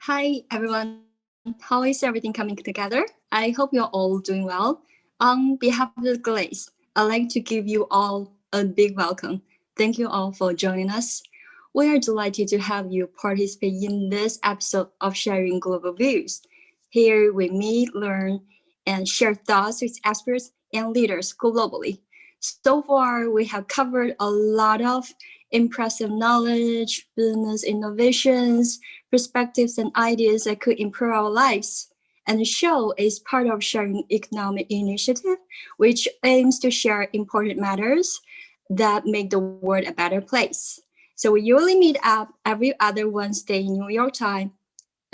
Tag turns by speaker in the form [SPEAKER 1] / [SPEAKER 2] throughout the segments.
[SPEAKER 1] Hi, everyone. How is everything coming together? I hope you're all doing well. On behalf of the Glaze, I'd like to give you all a big welcome. Thank you all for joining us. We are delighted to have you participate in this episode of Sharing Global Views. Here we meet, learn, and share thoughts with experts and leaders globally. So far, we have covered a lot of impressive knowledge, business innovations, perspectives and ideas that could improve our lives. And the show is part of Sharing Economic Initiative, which aims to share important matters that make the world a better place. So we usually meet up every other Wednesday in New York time,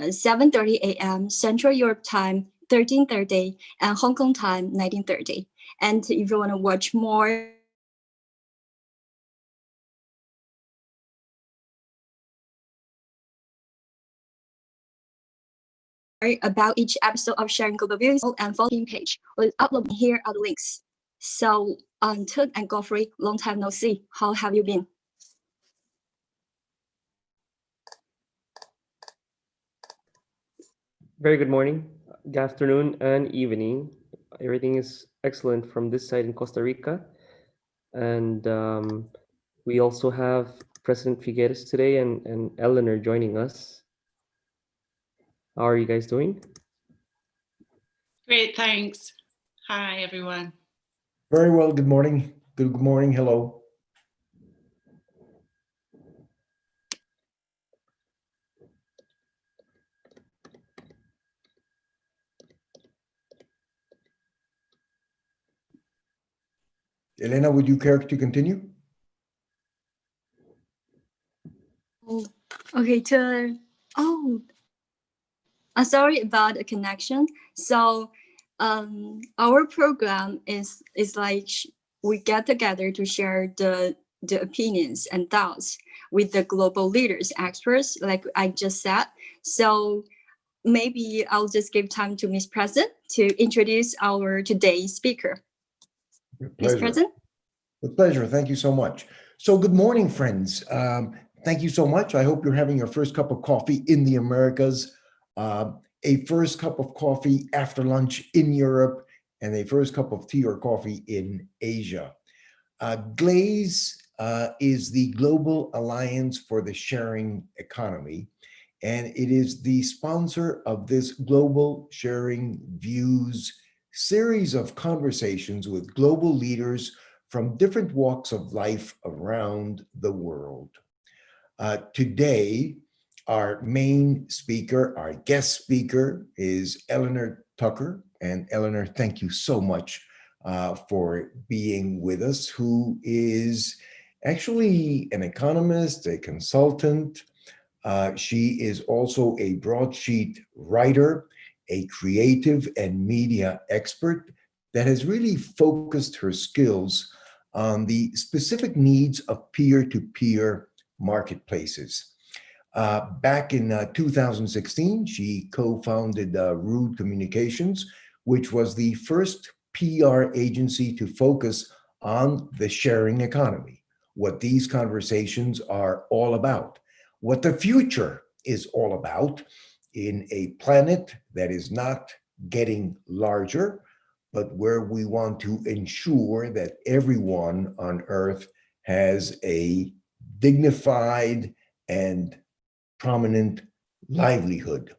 [SPEAKER 1] 7:30 a.m. Central Europe time, 13:30, and Hong Kong time, 19:30. And if you want to watch more about each episode of Sharing Global Views and follow the page. We'll upload here are the links. So, Todd and Godfrey, long time no see. How have you been?
[SPEAKER 2] Very good morning, good afternoon, and evening. Everything is excellent from this side in Costa Rica. And we also have President Figueres today and Eleanor joining us. How are you guys doing?
[SPEAKER 3] Great, thanks. Hi, everyone.
[SPEAKER 4] Very well. Good morning. Good morning. Hello. Elena, would you care to continue?
[SPEAKER 1] Okay, sorry about the connection. So, our program is like we get together to share the opinions and thoughts with the global leaders, experts, like I just said. So maybe I'll just give time to Ms. President to introduce our today's speaker. Ms. President?
[SPEAKER 4] With pleasure. Thank you so much. So good morning, friends. Thank you so much. I hope you're having your first cup of coffee in the Americas, a first cup of coffee after lunch in Europe, and a first cup of tea or coffee in Asia. GLAZE is the Global Alliance for the Sharing Economy, and it is the sponsor of this Global Sharing Views series of conversations with global leaders from different walks of life around the world. Today, our main speaker, our guest speaker, is Eleanor Tucker. And Eleanor, thank you so much for being with us, who is actually an economist, a consultant. She is also a broadsheet writer, a creative and media expert that has really focused her skills on the specific needs of peer-to-peer marketplaces. Back in 2016, she co-founded Rude Communications, which was the first PR agency to focus on the sharing economy, what these conversations are all about, what the future is all about in a planet that is not getting larger, but where we want to ensure that everyone on Earth has a dignified and prominent livelihood.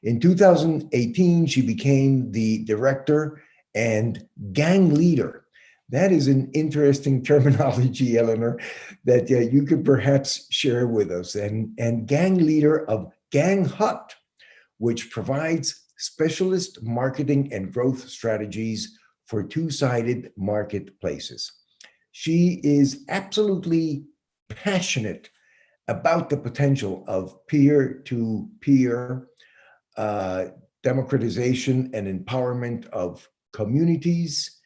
[SPEAKER 4] In 2018, she became the director and gang leader. That is an interesting terminology, Eleanor, that you could perhaps share with us. And gang leader of Gang Hut, which provides specialist marketing and growth strategies for two-sided marketplaces. She is absolutely passionate about the potential of peer-to-peer democratization and empowerment of communities.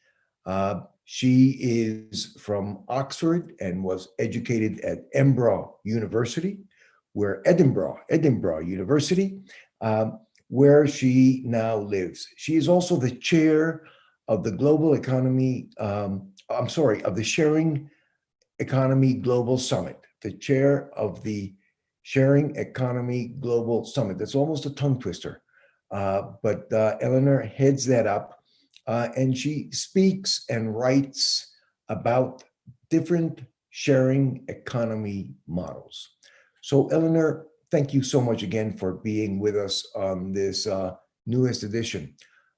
[SPEAKER 4] She is from Oxford and was educated at Edinburgh University, where she now lives. She is also the chair of the of the Sharing Economy Global Summit, the chair of the Sharing Economy Global Summit. That's almost a tongue twister, but Eleanor heads that up, and she speaks and writes about different sharing economy models. So Eleanor, thank you so much again for being with us on this newest edition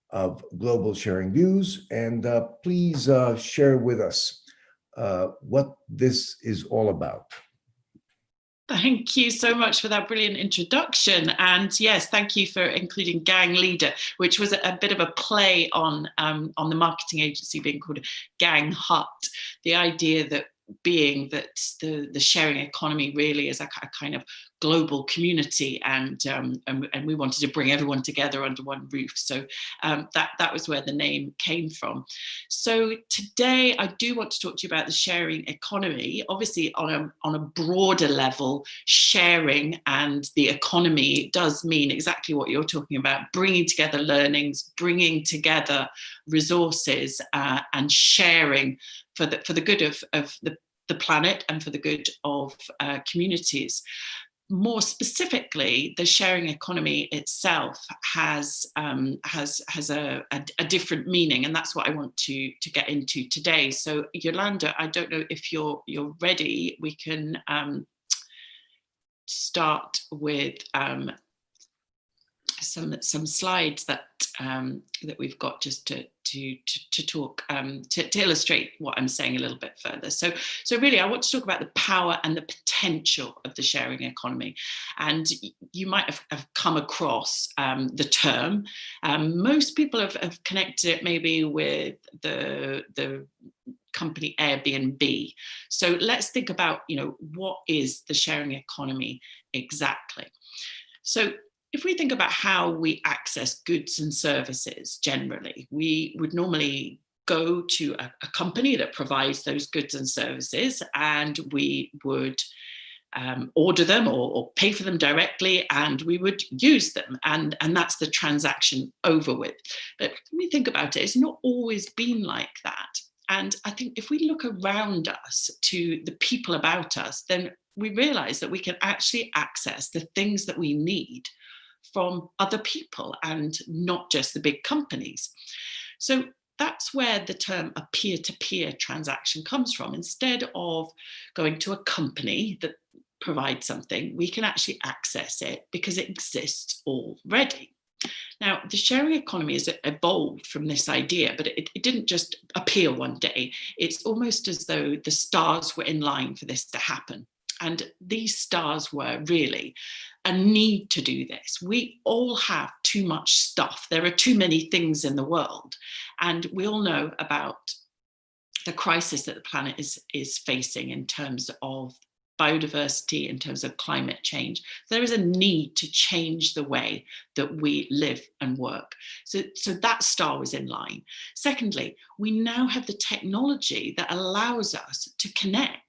[SPEAKER 4] of Global Sharing Views. And please share with us what this is all about.
[SPEAKER 3] Thank you so much for that brilliant introduction. And yes, thank you for including Gang Leader, which was a bit of a play on the marketing agency being called Gang Hut. The idea that being that the sharing economy really is a kind of global community, and we wanted to bring everyone together under one roof. So that was where the name came from. So today I do want to talk to you about the sharing economy, obviously on a broader level. Sharing and the economy does mean exactly what you're talking about, bringing together learnings, bringing together resources, and sharing for the good of the planet and for the good of communities. More specifically, the sharing economy itself has a different meaning, and that's what I want to get into today. So, Yolanda, I don't know if you're ready. We can start with some slides that we've got just to talk to illustrate what I'm saying a little bit further. So really, I want to talk about the power and the potential of the sharing economy. And you might have come across the term. Most people have connected it maybe with the company Airbnb. So let's think about, what is the sharing economy exactly? So if we think about how we access goods and services generally, we would normally go to a company that provides those goods and services, and we would order them or pay for them directly, and we would use them, and that's the transaction over with. But when we think about it, it's not always been like that. And I think if we look around us to the people about us, then we realize that we can actually access the things that we need from other people and not just the big companies. So that's where the term a peer-to-peer transaction comes from. Instead of going to a company that provides something, we can actually access it because it exists already. Now, the sharing economy has evolved from this idea, but it didn't just appear one day. It's almost as though the stars were in line for this to happen. And these stars were really a need to do this. We all have too much stuff. There are too many things in the world. And we all know about the crisis that the planet is facing in terms of biodiversity, in terms of climate change. There is a need to change the way that we live and work. So that star was in line. Secondly, we now have the technology that allows us to connect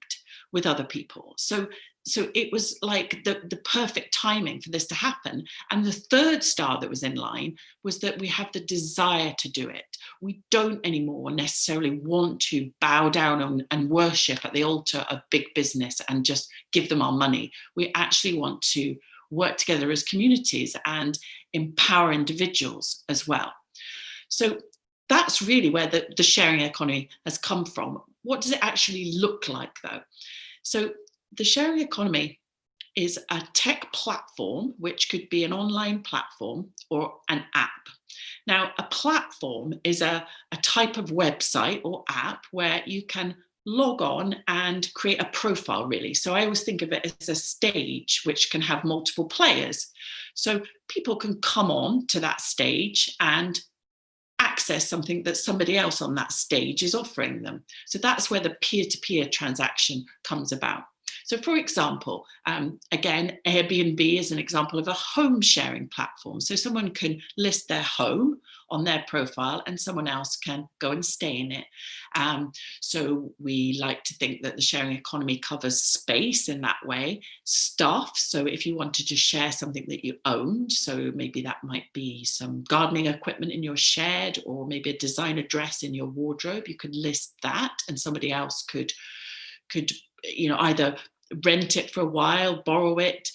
[SPEAKER 3] with other people. So it was like the perfect timing for this to happen. And the third star that was in line was that we have the desire to do it. We don't anymore necessarily want to bow down and worship at the altar of big business and just give them our money. We actually want to work together as communities and empower individuals as well. So that's really where the sharing economy has come from. What does it actually look like, though? So the sharing economy is a tech platform, which could be an online platform or an app. Now, a platform is a type of website or app where you can log on and create a profile, really. So I always think of it as a stage which can have multiple players. So people can come on to that stage and access something that somebody else on that stage is offering them. So that's where the peer-to-peer transaction comes about. So for example, again, Airbnb is an example of a home sharing platform. So someone can list their home on their profile and someone else can go and stay in it. So we like to think that the sharing economy covers space in that way, stuff. So if you wanted to share something that you owned, so maybe that might be some gardening equipment in your shed or maybe a designer dress in your wardrobe, you could list that and somebody else could either rent it for a while, borrow it.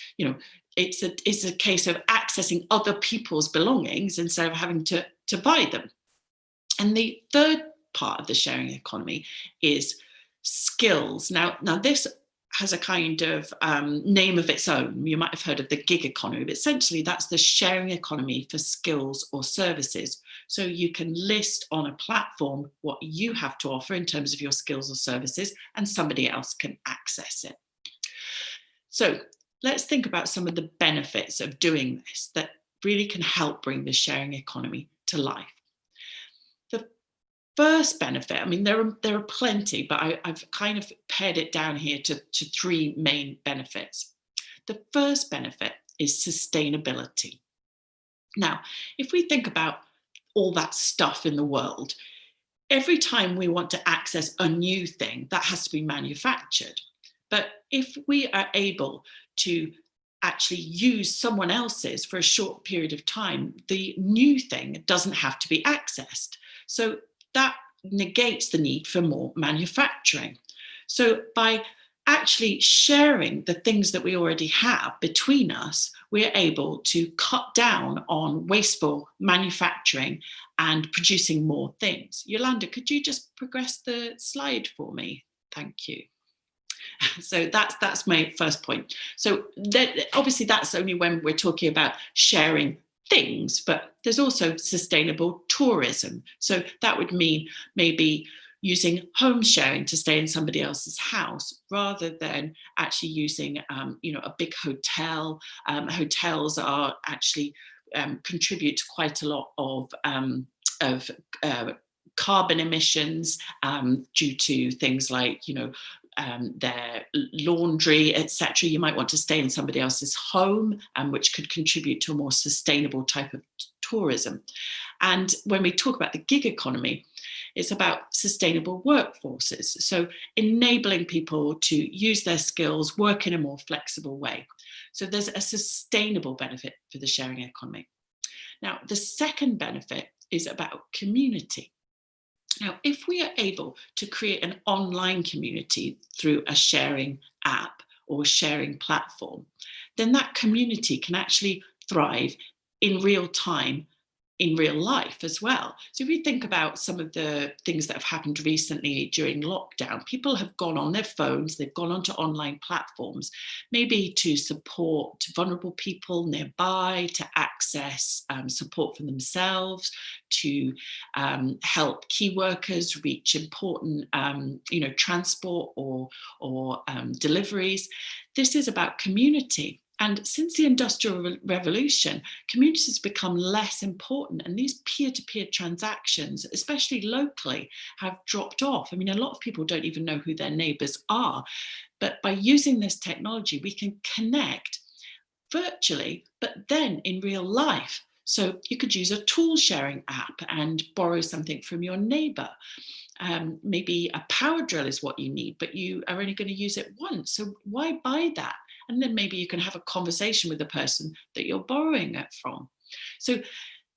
[SPEAKER 3] It's a case of accessing other people's belongings instead of having to buy them. And the third part of the sharing economy is skills. Now this has a kind of name of its own. You might have heard of the gig economy, but essentially that's the sharing economy for skills or services. So you can list on a platform what you have to offer in terms of your skills or services, and somebody else can access it. So let's think about some of the benefits of doing this that really can help bring the sharing economy to life. The first benefit, I mean, there are plenty, but I've kind of pared it down here to three main benefits. The first benefit is sustainability. Now, if we think about all that stuff in the world, every time we want to access a new thing, that has to be manufactured. But if we are able to actually use someone else's for a short period of time, the new thing doesn't have to be accessed. So that negates the need for more manufacturing. So by actually sharing the things that we already have between us, we're able to cut down on wasteful manufacturing and producing more things. Yolanda, could you just progress the slide for me? Thank you. So that's my first point. So obviously that's only when we're talking about sharing things, but there's also sustainable tourism. So that would mean maybe using home sharing to stay in somebody else's house rather than actually using a big hotel. Hotels are actually contribute to quite a lot of carbon emissions due to things like their laundry, etc. You might want to stay in somebody else's home, which could contribute to a more sustainable type of tourism. And when we talk about the gig economy, it's about sustainable workforces. So enabling people to use their skills, work in a more flexible way. So there's a sustainable benefit for the sharing economy. Now, the second benefit is about community. Now, if we are able to create an online community through a sharing app or sharing platform, then that community can actually thrive in real time, in real life as well. So if you think about some of the things that have happened recently during lockdown, people have gone on their phones, they've gone onto online platforms, maybe to support vulnerable people nearby, to access support for themselves, to help key workers reach important transport or deliveries. This is about community. And since the Industrial Revolution, communities become less important, and these peer-to-peer transactions, especially locally, have dropped off. I mean, a lot of people don't even know who their neighbours are. But by using this technology, we can connect virtually, but then in real life. So you could use a tool sharing app and borrow something from your neighbour. Maybe a power drill is what you need, but you are only going to use it once. So why buy that? And then maybe you can have a conversation with the person that you're borrowing it from. So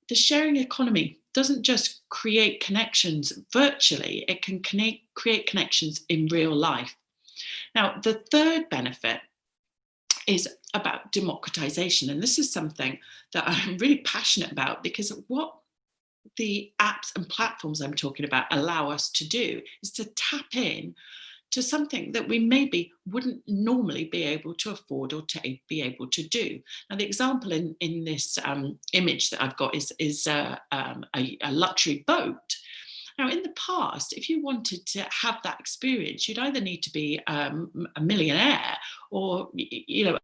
[SPEAKER 3] the sharing economy doesn't just create connections virtually, it can create connections in real life. Now, the third benefit is about democratization. And this is something that I'm really passionate about, because what the apps and platforms I'm talking about allow us to do is to tap in to something that we maybe wouldn't normally be able to afford or to be able to do. Now, the example in this image that I've got is a luxury boat. Now, in the past, if you wanted to have that experience, you'd either need to be a millionaire or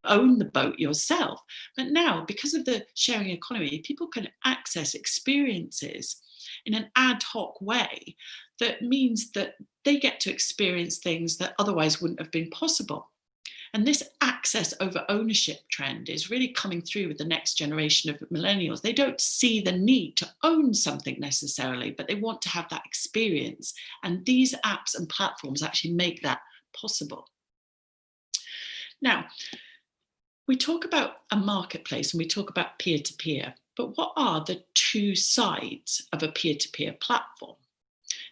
[SPEAKER 3] own the boat yourself. But now, because of the sharing economy, people can access experiences in an ad hoc way that means that they get to experience things that otherwise wouldn't have been possible. And this access over ownership trend is really coming through with the next generation of millennials. They don't see the need to own something necessarily, but they want to have that experience. And these apps and platforms actually make that possible. Now, we talk about a marketplace and we talk about peer-to-peer, but what are the two sides of a peer-to-peer platform?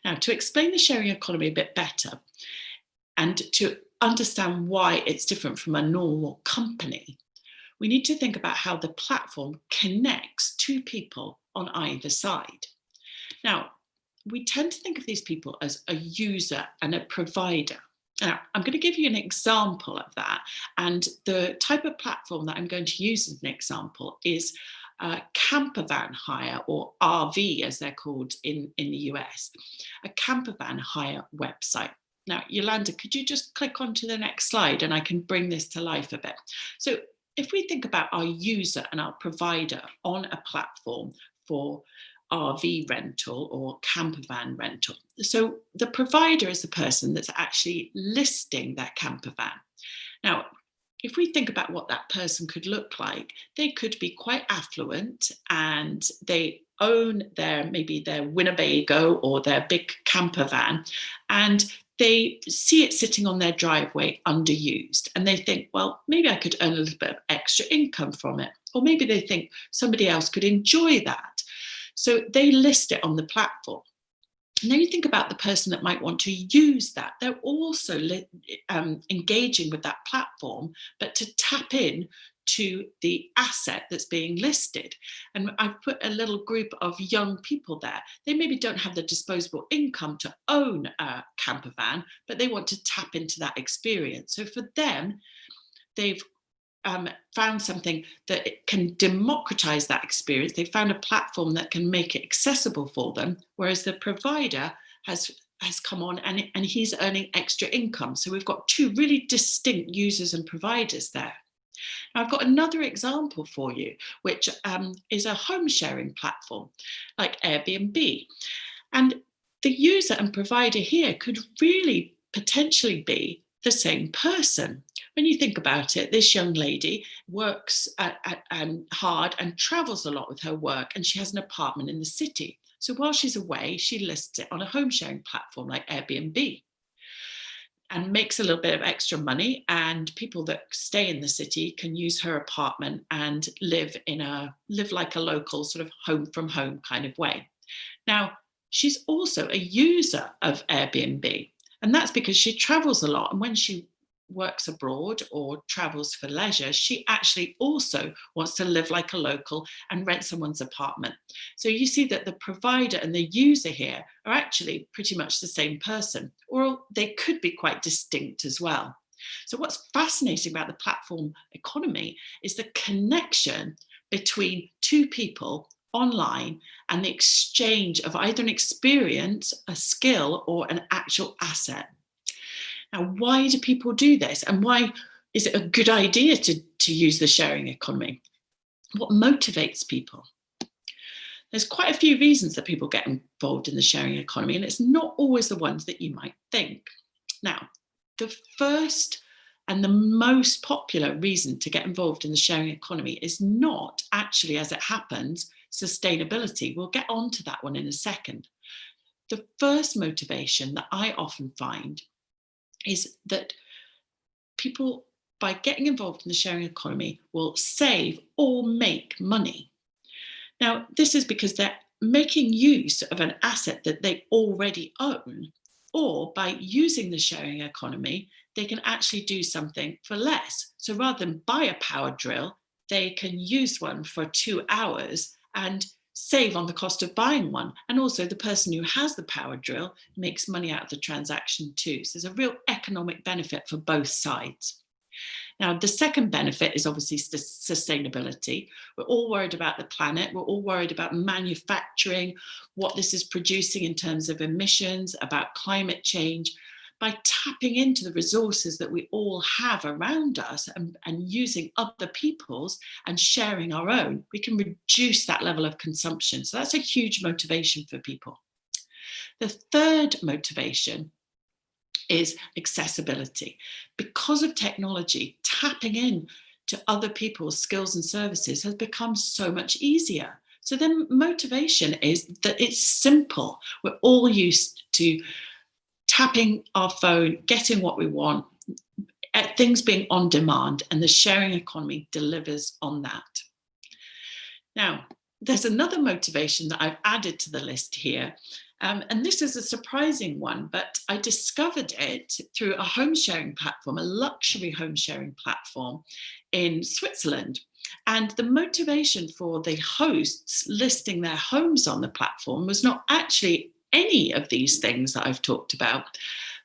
[SPEAKER 3] Now, to explain the sharing economy a bit better and to understand why it's different from a normal company, we need to think about how the platform connects two people on either side. Now, we tend to think of these people as a user and a provider. Now, I'm going to give you an example of that. And the type of platform that I'm going to use as an example is camper van hire, or RV as they're called in the US, a camper van hire website. Now, Yolanda, could you just click onto the next slide and I can bring this to life a bit? So if we think about our user and our provider on a platform for RV rental or camper van rental. So the provider is the person that's actually listing that camper van. Now, if we think about what that person could look like, they could be quite affluent and they own maybe their Winnebago or their big camper van, and they see it sitting on their driveway underused, and they think, well, maybe I could earn a little bit of extra income from it. Or maybe they think somebody else could enjoy that. So they list it on the platform. And then you think about the person that might want to use that. They're also engaging with that platform, but to tap in to the asset that's being listed. And I've put a little group of young people there. They maybe don't have the disposable income to own a camper van, but they want to tap into that experience. So for them, they've found something that can democratize that experience. They found a platform that can make it accessible for them, whereas the provider has come on and he's earning extra income. So we've got two really distinct users and providers there. Now, I've got another example for you, which is a home sharing platform like Airbnb. And the user and provider here could really potentially be the same person. When you think about it, this young lady works hard and travels a lot with her work, and she has an apartment in the city. So while she's away, she lists it on a home sharing platform like Airbnb and makes a little bit of extra money, and people that stay in the city can use her apartment and live like a local sort of home from home kind of way. Now, she's also a user of Airbnb, and that's because she travels a lot, and when she works abroad or travels for leisure, she actually also wants to live like a local and rent someone's apartment. So you see that the provider and the user here are actually pretty much the same person, or they could be quite distinct as well. So what's fascinating about the platform economy is the connection between two people online and the exchange of either an experience, a skill, or an actual asset. Now, why do people do this? And why is it a good idea to use the sharing economy? What motivates people? There's quite a few reasons that people get involved in the sharing economy, and it's not always the ones that you might think. Now, the first and the most popular reason to get involved in the sharing economy is not actually, as it happens, sustainability. We'll get on to that one in a second. The first motivation that I often find is that people, by getting involved in the sharing economy, will save or make money. Now, this is because they're making use of an asset that they already own, or by using the sharing economy, they can actually do something for less. So rather than buy a power drill, they can use one for 2 hours and save on the cost of buying one. And also the person who has the power drill makes money out of the transaction too. So there's a real economic benefit for both sides. Now, the second benefit is obviously sustainability. We're all worried about the planet. We're all worried about manufacturing, what this is producing in terms of emissions, about climate change. By tapping into the resources that we all have around us and using other people's and sharing our own, we can reduce that level of consumption. So that's a huge motivation for people. The third motivation is accessibility. Because of technology, tapping in to other people's skills and services has become so much easier. So then motivation is that it's simple. We're all used to tapping our phone, getting what we want, things being on demand, and the sharing economy delivers on that. Now, there's another motivation that I've added to the list here, And this is a surprising one, but I discovered it through a home sharing platform, a luxury home sharing platform in Switzerland. And the motivation for the hosts listing their homes on the platform was not actually any of these things that I've talked about,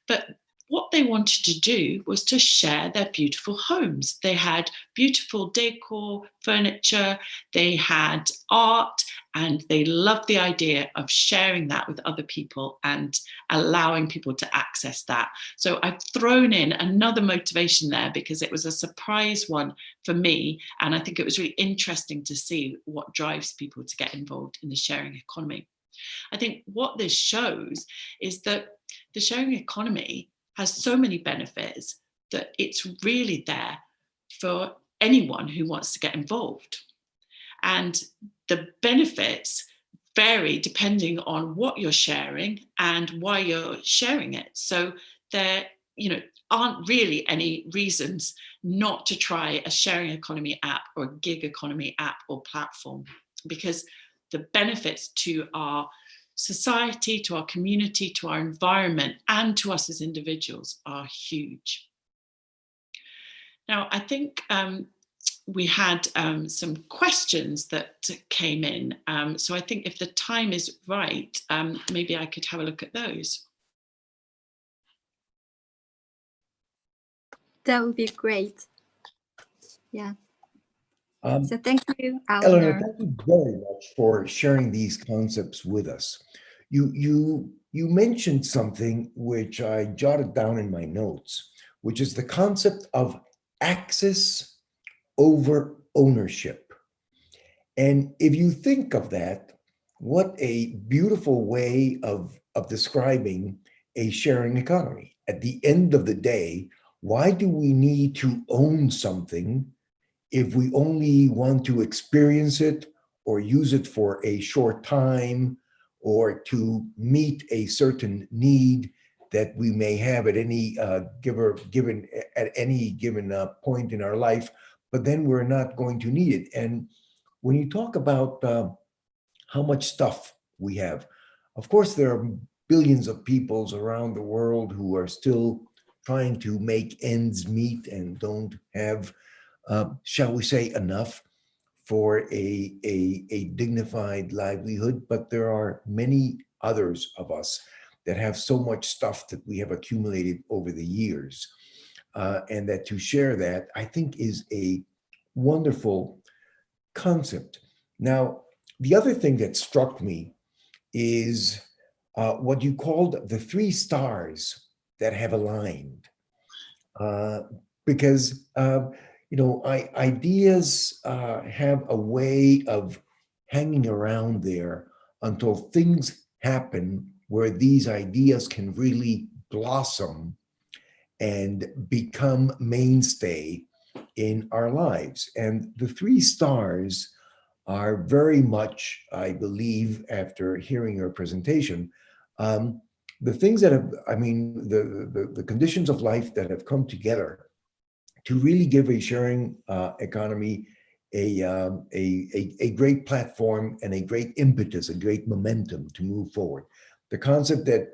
[SPEAKER 3] but what they wanted to do was to share their beautiful homes. They had beautiful decor, furniture, they had art, and they loved the idea of sharing that with other people and allowing people to access that. So I've thrown in another motivation there because it was a surprise one for me. And I think it was really interesting to see what drives people to get involved in the sharing economy. I think what this shows is that the sharing economy has so many benefits that it's really there for anyone who wants to get involved. And the benefits vary depending on what you're sharing and why you're sharing it. So there, aren't really any reasons not to try a sharing economy app or a gig economy app or platform, because the benefits to our society, to our community, to our environment, and to us as individuals are huge. Now, I think we had some questions that came in. So I think if the time is right, maybe I could have a look at those.
[SPEAKER 1] That would be great. Yeah. So thank you,
[SPEAKER 4] Eleanor,
[SPEAKER 1] Eleanor.
[SPEAKER 4] thank you very much for sharing these concepts with us. You mentioned something which I jotted down in my notes, which is the concept of access over ownership. And if you think of that, what a beautiful way of describing a sharing economy. At the end of the day, why do we need to own something if we only want to experience it or use it for a short time or to meet a certain need that we may have at any given point in our life, but then we're not going to need it. And when you talk about how much stuff we have, of course, there are billions of peoples around the world who are still trying to make ends meet and don't have shall we say, enough for a dignified livelihood. But there are many others of us that have so much stuff that we have accumulated over the years. And that to share that, I think, is a wonderful concept. Now, the other thing that struck me is what you called the 3 stars that have aligned. Because ideas have a way of hanging around there until things happen where these ideas can really blossom and become mainstay in our lives. And the 3 stars are very much, I believe, after hearing your presentation, the things that have, the conditions of life that have come together to really give a sharing economy a great platform and a great impetus, a great momentum to move forward. The concept that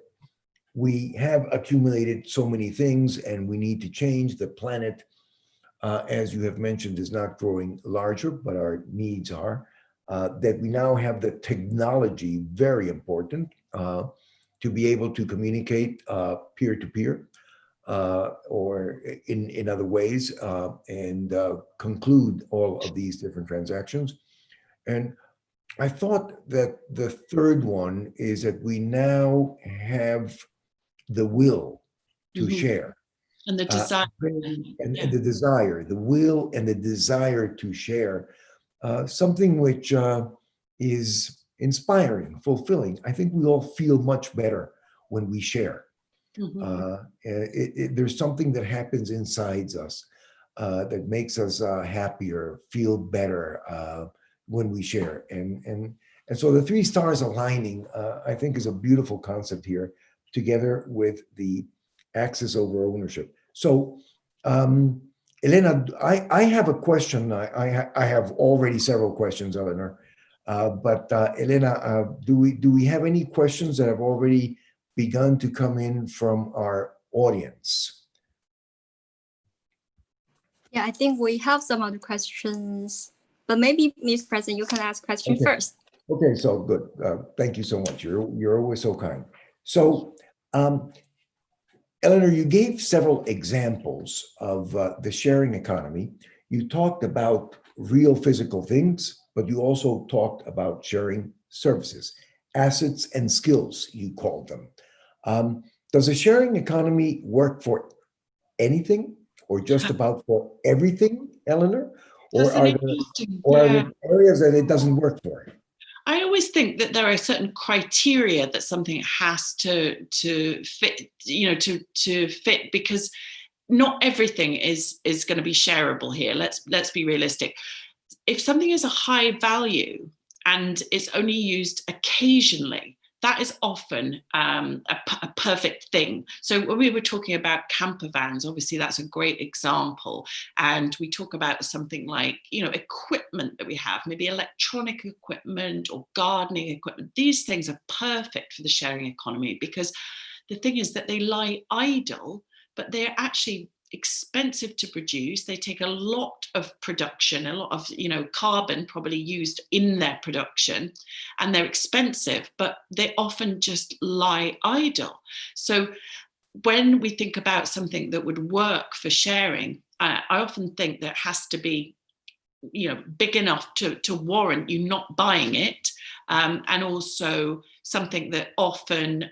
[SPEAKER 4] we have accumulated so many things and we need to change the planet, as you have mentioned, is not growing larger, but our needs are. That we now have the technology, very important, to be able to communicate peer-to-peer, or in other ways, and conclude all of these different transactions. And I thought that the third one is that we now have the will to share.
[SPEAKER 3] And the desire.
[SPEAKER 4] And the desire, the will and the desire to share, something which is inspiring, fulfilling. I think we all feel much better when we share. There's something that happens inside us that makes us happier, feel better when we share. And so the 3 stars aligning, I think, is a beautiful concept here, together with the access over ownership. So, Elena, I have a question. I have already several questions, Eleanor. But Elena, do we have any questions that have already begun to come in from our audience?
[SPEAKER 1] Yeah, I think we have some other questions, but maybe Ms. President, you can ask question
[SPEAKER 4] Okay.
[SPEAKER 1] first.
[SPEAKER 4] Okay, so good. Thank you so much. You're always so kind. So, Eleanor, you gave several examples of the sharing economy. You talked about real physical things, but you also talked about sharing services, assets and skills, you called them. Does a sharing economy work for anything or just about for everything, Eleanor? Or are there areas that it doesn't work for?
[SPEAKER 3] I always think that there are certain criteria that something has to fit, to fit, because not everything is going to be shareable here. Let's be realistic. If something is a high value and it's only used occasionally, that is often a perfect thing. So when we were talking about camper vans, obviously that's a great example. And we talk about something like, equipment that we have, maybe electronic equipment or gardening equipment. These things are perfect for the sharing economy, because the thing is that they lie idle, but they're actually expensive to produce. They take a lot of production, a lot of carbon probably used in their production, and they're expensive, but they often just lie idle. So when we think about something that would work for sharing, I often think that has to be big enough to warrant you not buying it, and also something that often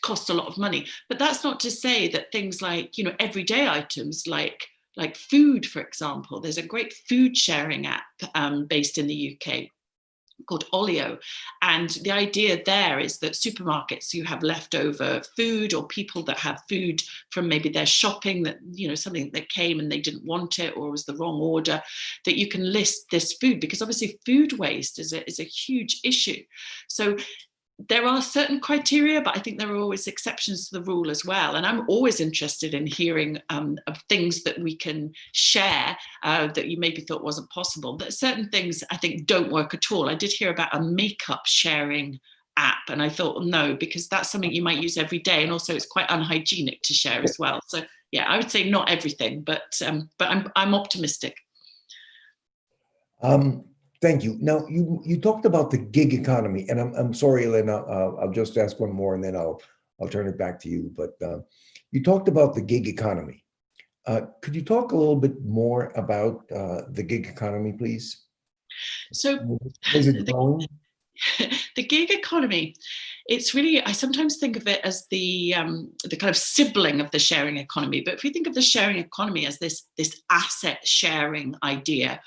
[SPEAKER 3] costs a lot of money. But that's not to say that things like everyday items like food, for example. There's a great food sharing app based in the UK called Olio, and the idea there is that supermarkets who have leftover food, or people that have food from maybe their shopping, that something that came and they didn't want it or was the wrong order, that you can list this food, because obviously food waste is a huge issue. So there are certain criteria, but I think there are always exceptions to the rule as well. And I'm always interested in hearing of things that we can share that you maybe thought wasn't possible. But certain things I think don't work at all. I did hear about a makeup sharing app, and I thought, no, because that's something you might use every day, and also it's quite unhygienic to share as well. So yeah, I would say not everything, but I'm optimistic.
[SPEAKER 4] Thank you. Now, you talked about the gig economy, and I'm sorry, Elena, I'll just ask one more and then I'll turn it back to you. But you talked about the gig economy. Could you talk a little bit more about the gig economy, please?
[SPEAKER 3] So
[SPEAKER 4] is it growing?
[SPEAKER 3] The gig economy, it's really, I sometimes think of it as the kind of sibling of the sharing economy. But if we think of the sharing economy as this asset sharing idea,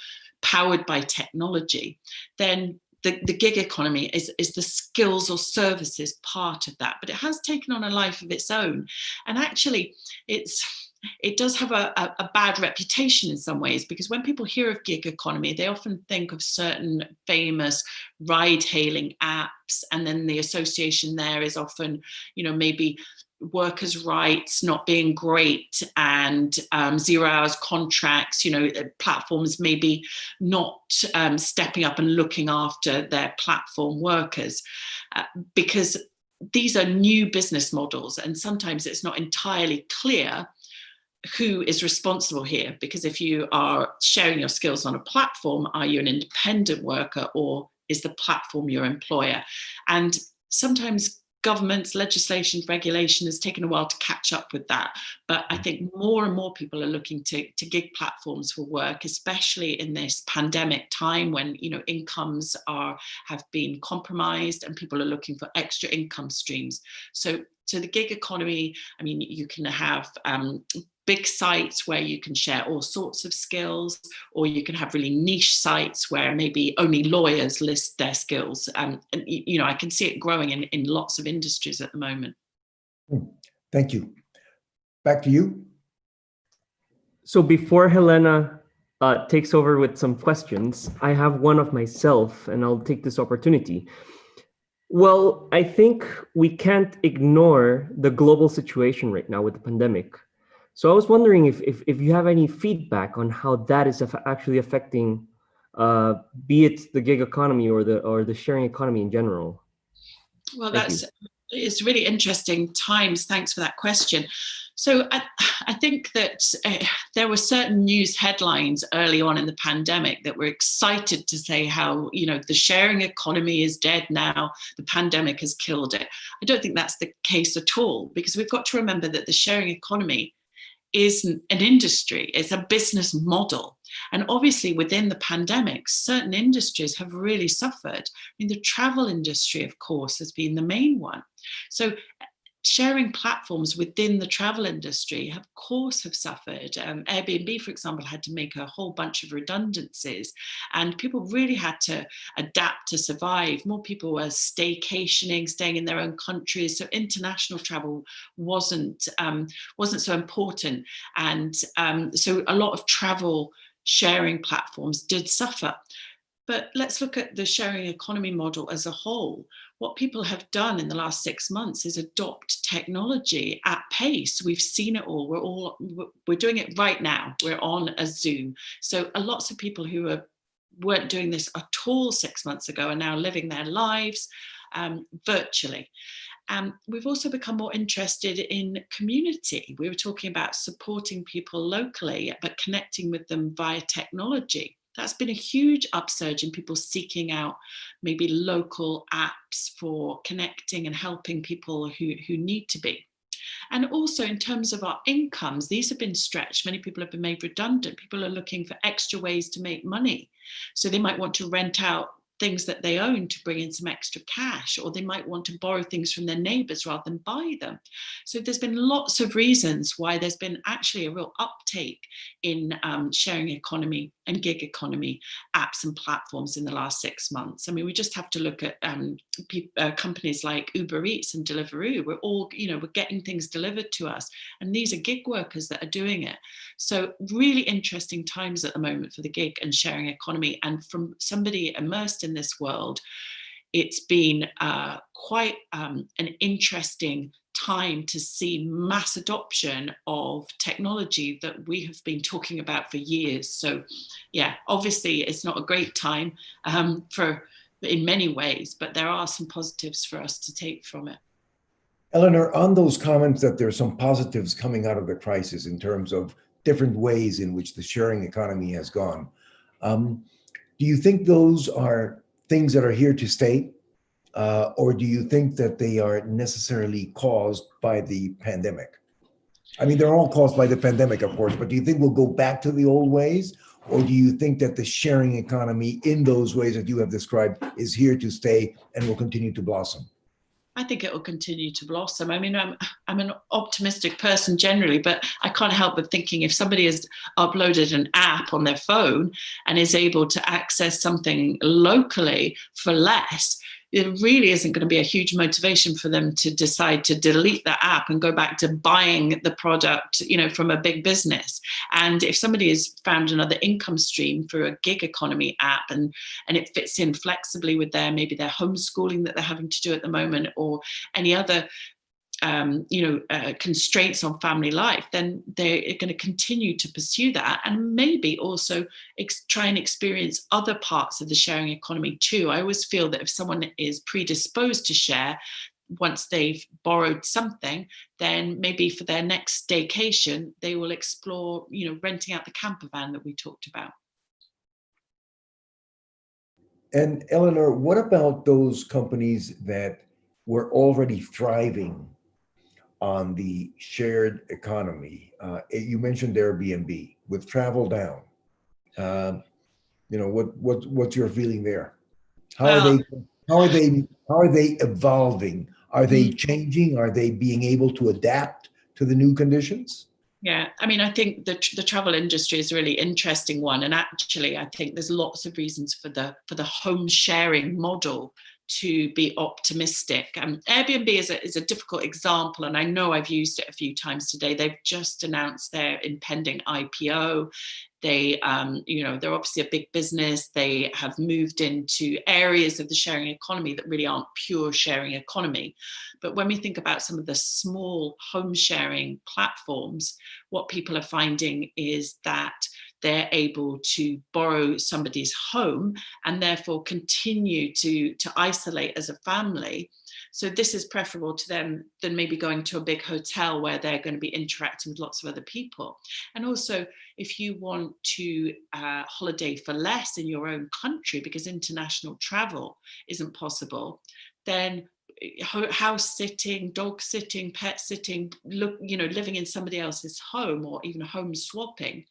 [SPEAKER 3] powered by technology, then the gig economy is the skills or services part of that. But it has taken on a life of its own. And actually, it does have a bad reputation in some ways, because when people hear of gig economy, they often think of certain famous ride-hailing apps, and then the association there is often, maybe workers' rights not being great, and 0 hours contracts, platforms maybe not stepping up and looking after their platform workers, because these are new business models, and sometimes it's not entirely clear who is responsible here. Because if you are sharing your skills on a platform, are you an independent worker, or is the platform your employer? And sometimes governments, legislation, regulation has taken a while to catch up with that. But I think more and more people are looking to gig platforms for work, especially in this pandemic time when incomes have been compromised and people are looking for extra income streams. So the gig economy, I mean, you can have big sites where you can share all sorts of skills, or you can have really niche sites where maybe only lawyers list their skills. And I can see it growing in lots of industries at the moment.
[SPEAKER 4] Thank you. Back to you.
[SPEAKER 2] So before Helena takes over with some questions, I have one of myself, and I'll take this opportunity. Well, I think we can't ignore the global situation right now with the pandemic. So I was wondering if you have any feedback on how that is actually affecting be it the gig economy or the sharing economy in general?
[SPEAKER 3] Well,
[SPEAKER 2] Thank you.
[SPEAKER 3] it's really interesting times. Thanks for that question. So I think that there were certain news headlines early on in the pandemic that were excited to say how, the sharing economy is dead now, the pandemic has killed it. I don't think that's the case at all, because we've got to remember that the sharing economy is an industry, it's a business model. And obviously within the pandemic, certain industries have really suffered. I mean, the travel industry, of course, has been the main one. So sharing platforms within the travel industry have suffered. Airbnb, for example, had to make a whole bunch of redundancies, and people really had to adapt to survive. More people were staycationing, staying in their own countries, so international travel wasn't so important, and so a lot of travel sharing platforms did suffer. But let's look at the sharing economy model as a whole. What people have done in the last 6 months is adopt technology at pace. We've seen it all. We're doing it right now. We're on a Zoom. So lots of people who weren't doing this at all 6 months ago are now living their lives virtually. We've also become more interested in community. We were talking about supporting people locally, but connecting with them via technology. That's been a huge upsurge in people seeking out maybe local apps for connecting and helping people who need to be. And also in terms of our incomes, these have been stretched. Many people have been made redundant. People are looking for extra ways to make money. So they might want to rent out things that they own to bring in some extra cash, or they might want to borrow things from their neighbors rather than buy them. So there's been lots of reasons why there's been actually a real uptake in sharing economy and gig economy apps and platforms in the last 6 months. I mean, we just have to look at companies like Uber Eats and Deliveroo. We're all, we're getting things delivered to us, and these are gig workers that are doing it. So really interesting times at the moment for the gig and sharing economy. And from somebody immersed in this world, it's been quite an interesting time to see mass adoption of technology that we have been talking about for years. So yeah, obviously it's not a great time in many ways, but there are some positives for us to take from it.
[SPEAKER 4] Eleanor, on those comments that there's some positives coming out of the crisis in terms of different ways in which the sharing economy has gone, do you think those are things that are here to stay? Or do you think that they are necessarily caused by the pandemic? I mean, they're all caused by the pandemic, of course, but do you think we'll go back to the old ways? Or do you think that the sharing economy in those ways that you have described is here to stay and will continue to blossom?
[SPEAKER 3] I think it will continue to blossom. I mean, I'm an optimistic person generally, but I can't help but thinking if somebody has uploaded an app on their phone and is able to access something locally for less, it really isn't going to be a huge motivation for them to decide to delete that app and go back to buying the product, from a big business. And if somebody has found another income stream through a gig economy app and it fits in flexibly with maybe their homeschooling that they're having to do at the moment, or any other constraints on family life, then they're going to continue to pursue that, and maybe also try and experience other parts of the sharing economy too. I always feel that if someone is predisposed to share, once they've borrowed something, then maybe for their next staycation, they will explore, renting out the camper van that we talked about.
[SPEAKER 4] And Eleanor, what about those companies that were already thriving on the shared economy? You mentioned Airbnb. With travel down, what's your feeling there? How are they evolving? Are they changing? Are they being able to adapt to the new conditions?
[SPEAKER 3] Yeah, I mean, I think the travel industry is a really interesting one, and actually, I think there's lots of reasons for the home sharing model to be optimistic. Airbnb is a difficult example, and I know I've used it a few times today. They've just announced their impending IPO. They're obviously a big business. They have moved into areas of the sharing economy that really aren't pure sharing economy. But when we think about some of the small home sharing platforms, what people are finding is that they're able to borrow somebody's home and therefore continue to isolate as a family. So this is preferable to them than maybe going to a big hotel where they're going to be interacting with lots of other people. And also, if you want to holiday for less in your own country because international travel isn't possible, then house sitting, dog sitting, pet sitting, living in somebody else's home, or even home swapping,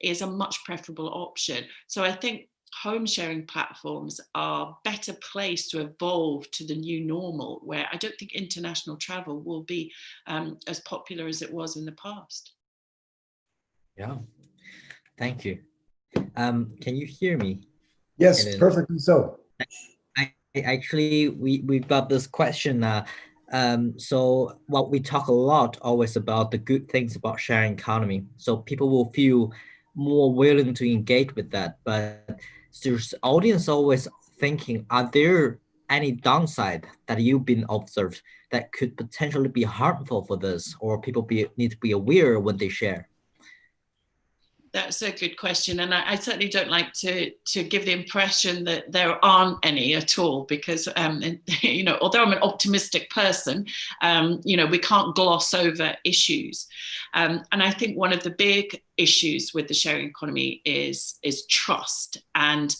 [SPEAKER 3] is a much preferable option. So I think home sharing platforms are better placed to evolve to the new normal, where I don't think international travel will be as popular as it was in the past.
[SPEAKER 5] Yeah, thank you. Can you hear me?
[SPEAKER 4] Yes,
[SPEAKER 5] Eleanor?
[SPEAKER 4] perfectly so.
[SPEAKER 5] Actually, we've got this question. So what we talk a lot always about the good things about sharing economy. So people will feel more willing to engage with that. But there's audience always thinking, are there any downside that you've been observed that could potentially be harmful for this, or people need to be aware when they share?
[SPEAKER 3] That's a good question, and I certainly don't like to give the impression that there aren't any at all, because although I'm an optimistic person, we can't gloss over issues, and I think one of the big issues with the sharing economy is trust, and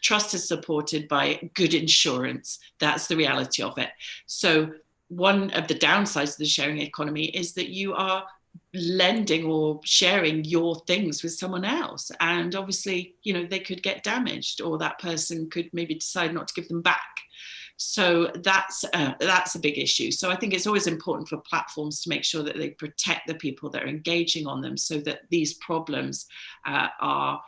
[SPEAKER 3] trust is supported by good insurance. That's the reality of it. So one of the downsides of the sharing economy is that you are lending or sharing your things with someone else, and obviously they could get damaged, or that person could maybe decide not to give them back. So that's a big issue. So I think it's always important for platforms to make sure that they protect the people that are engaging on them, so that these problems are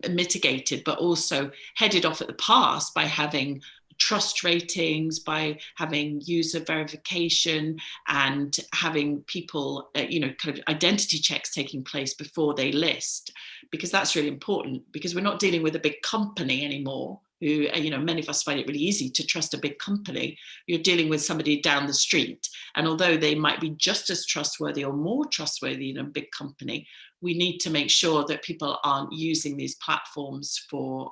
[SPEAKER 3] mitigated, but also headed off at the pass by having trust ratings, by having user verification, and having people, kind of identity checks taking place before they list, because that's really important, because we're not dealing with a big company anymore who, many of us find it really easy to trust a big company. You're dealing with somebody down the street. And although they might be just as trustworthy or more trustworthy than a big company, we need to make sure that people aren't using these platforms for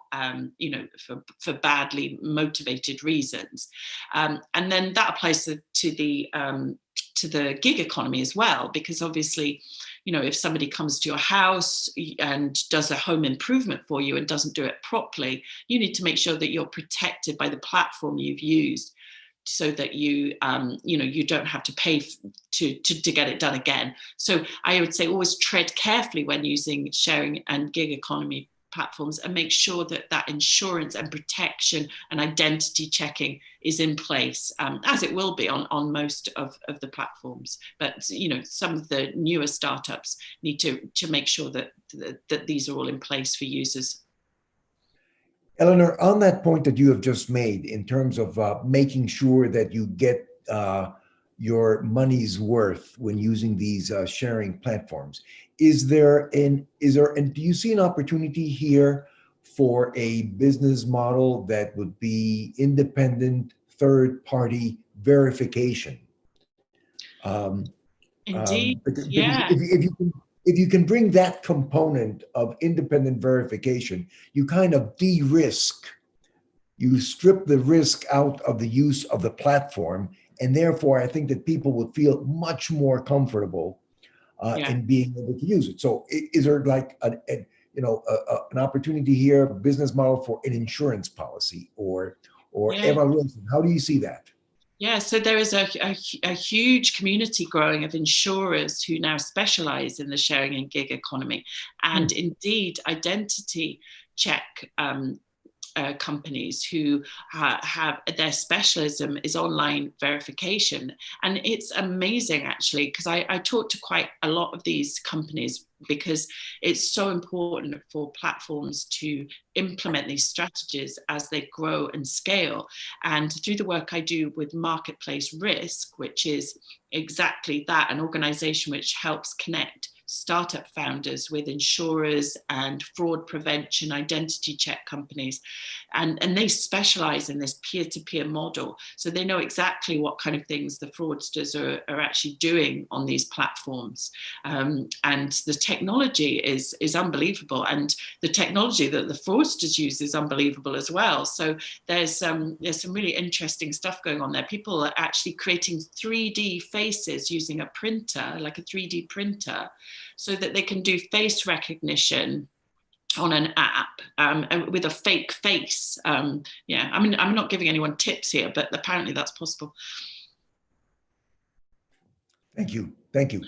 [SPEAKER 3] badly motivated reasons. And then that applies to the gig economy as well, because obviously, if somebody comes to your house and does a home improvement for you and doesn't do it properly, you need to make sure that you're protected by the platform you've used, so that you don't have to pay to get it done again. So I would say always tread carefully when using sharing and gig economy platforms, and make sure that that insurance and protection and identity checking is in place, as it will be on most of the platforms. But some of the newer startups need to make sure that these are all in place for users.
[SPEAKER 4] Eleanor, on that point that you have just made in terms of making sure that you get your money's worth when using these sharing platforms, do you see an opportunity here for a business model that would be independent third-party verification?
[SPEAKER 3] Indeed,
[SPEAKER 4] Because
[SPEAKER 3] yeah.
[SPEAKER 4] if you can bring that component of independent verification, you kind of de-risk, you strip the risk out of the use of the platform, and therefore I think that people would feel much more comfortable in being able to use it. So is there like an opportunity here, a business model for an insurance policy or evaluation? How do you see that?
[SPEAKER 3] Yeah, so there is a huge community growing of insurers who now specialize in the sharing and gig economy, and indeed identity check companies who have their specialism is online verification. And it's amazing, actually, because I talk to quite a lot of these companies, because it's so important for platforms to implement these strategies as they grow and scale. And through the work I do with Marketplace Risk, which is exactly that, an organization which helps connect startup founders with insurers and fraud prevention, identity check companies. And they specialize in this peer-to-peer model. So they know exactly what kind of things the fraudsters are actually doing on these platforms. And the technology is unbelievable. And the technology that the fraudsters use is unbelievable as well. So there's some really interesting stuff going on there. People are actually creating 3D faces using a printer, like a 3D printer, so that they can do face recognition on an app with a fake face. Yeah, I mean, I'm not giving anyone tips here, but apparently that's possible.
[SPEAKER 4] Thank you. Thank you.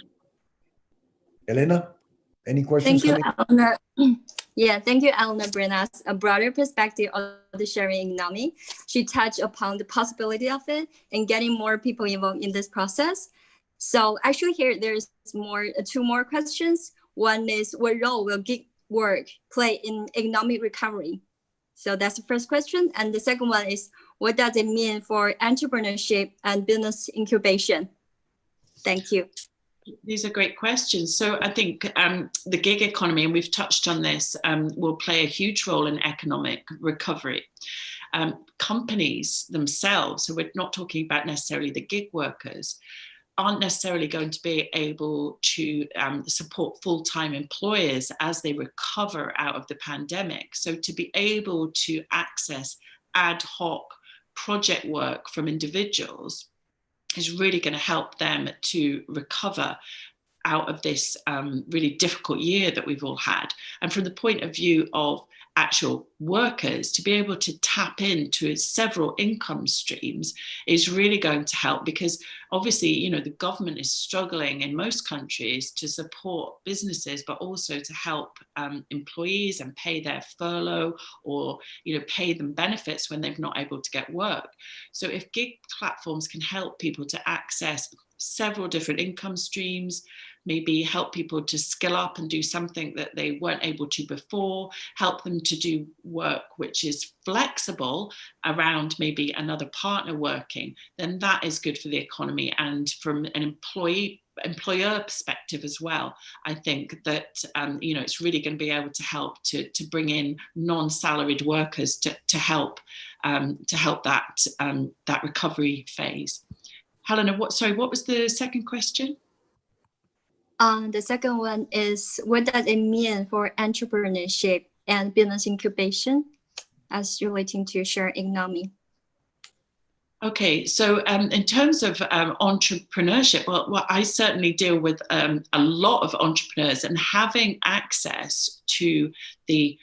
[SPEAKER 4] Elena, any questions?
[SPEAKER 1] Thank you, Eleanor. Yeah, thank you, Eleanor, bringing us a broader perspective of the sharing economy. She touched upon the possibility of it and getting more people involved in this process. So actually here, there's two more questions. One is, what role will gig work play in economic recovery? So that's the first question. And the second one is, what does it mean for entrepreneurship and business incubation? Thank you.
[SPEAKER 3] These are great questions. So I think the gig economy, and we've touched on this, will play a huge role in economic recovery. Companies themselves, so we're not talking about necessarily the gig workers, aren't necessarily going to be able to support full-time employers as they recover out of the pandemic. So to be able to access ad hoc project work from individuals is really going to help them to recover out of this really difficult year that we've all had. And from the point of view of actual workers, to be able to tap into several income streams is really going to help, because obviously, you know, the government is struggling in most countries to support businesses, but also to help employees and pay their furlough, or, you know, pay them benefits when they're not able to get work. So if gig platforms can help people to access several different income streams, maybe help people to skill up and do something that they weren't able to before, help them to do work which is flexible around maybe another partner working, then that is good for the economy. And from an employer perspective as well, I think that you know, it's really going to be able to help to bring in non-salaried workers to help that recovery phase. Helena, what was the second question?
[SPEAKER 1] The second one is, what does it mean for entrepreneurship and business incubation as relating to shared economy?
[SPEAKER 3] Okay, so in terms of entrepreneurship, well, I certainly deal with a lot of entrepreneurs, and having access to the